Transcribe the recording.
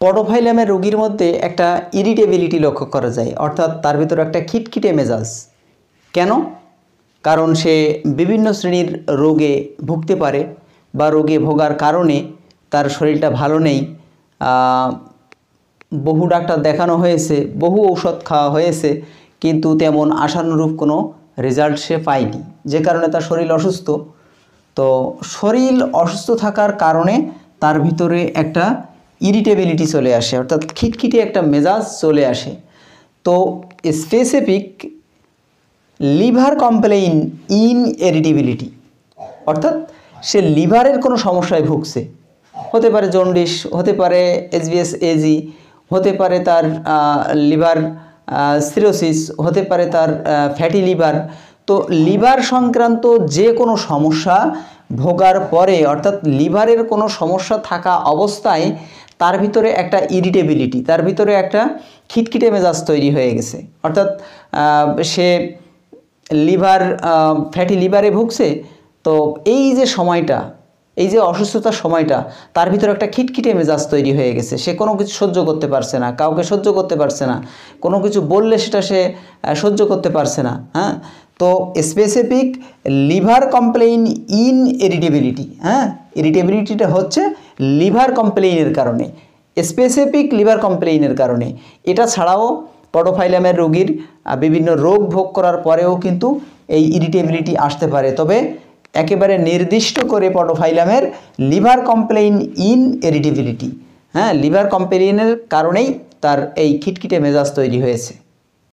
পডোফাইলামের রোগীর মধ্যে একটা ইরিটেবিলিটি লক্ষ্য করা যায়, অর্থাৎ তার ভিতরে একটা খিটখিটে মেজাজ। কেন? কারণ সে বিভিন্ন শ্রেণীর রোগে ভুগতে পারে বা রোগে ভোগার কারণে তার শরীরটা ভালো নেই, বহু ডাক্তার দেখানো হয়েছে, বহু ঔষধ খাওয়া হয়েছে, কিন্তু তেমন আশানুরূপ কোনো রেজাল্ট সে পায়নি, যে কারণে তার শরীর অসুস্থ। তো শরীর অসুস্থ থাকার কারণে তার ভিতরে একটা ইরিটেবিলিটি চলে আসে, অর্থাৎ খিটখিটে একটা মেজাজ চলে আসে। তো specific liver complain in irritability, অর্থাৎ সে লিভারের কোনো সমস্যায় ভুগছে, হতে পারে জন্ডিস, হতে পারে এসবিএস এজি, হতে পারে তার লিভার সিরোসিস, হতে পারে তার ফ্যাটি লিভার। তো লিভার সংক্রান্ত যে কোনো সমস্যা ভোগার পরে, অর্থাৎ লিভারের কোনো সমস্যা থাকা অবস্থায় তার ভিতরে একটা ইরিটেবিলিটি, তার ভিতরে একটা খিটখিটে মেজাজ তৈরি হয়ে গেছে, অর্থাৎ সে লিভার ফ্যাটি লিভারে ভুগছে। তো এই যে সময়টা, এই যে অসুস্থতার সময়টা, তার ভিতরে একটা খিটখিটে মেজাজ তৈরি হয়ে গেছে, সে কোনো কিছু সহ্য করতে পারছে না, কাউকে সহ্য করতে পারছে না, কোনো কিছু বললে সেটা সে সহ্য করতে পারছে না। হ্যাঁ, তো specific liver complain in irritability, হ্যাঁ, ইরিটেবিলিটিটা হচ্ছে লিভার কমপ্লেইনের কারণে, স্পেসিফিক লিভার কমপ্লেইনের কারণে। এটা ছাড়াও পডোফাইলামের রোগীর বিভিন্ন রোগ ভোগ করার পরেও কিন্তু এই ইরিটেবিলিটি আসতে পারে, তবে একেবারে নির্দিষ্ট করে পডোফাইলামের লিভার কমপ্লেইন ইন ইরিটেবিলিটি, হ্যাঁ, লিভার কমপ্লেইনের কারণেই তার এই খিটখিটে মেজাজ তৈরি হয়েছে।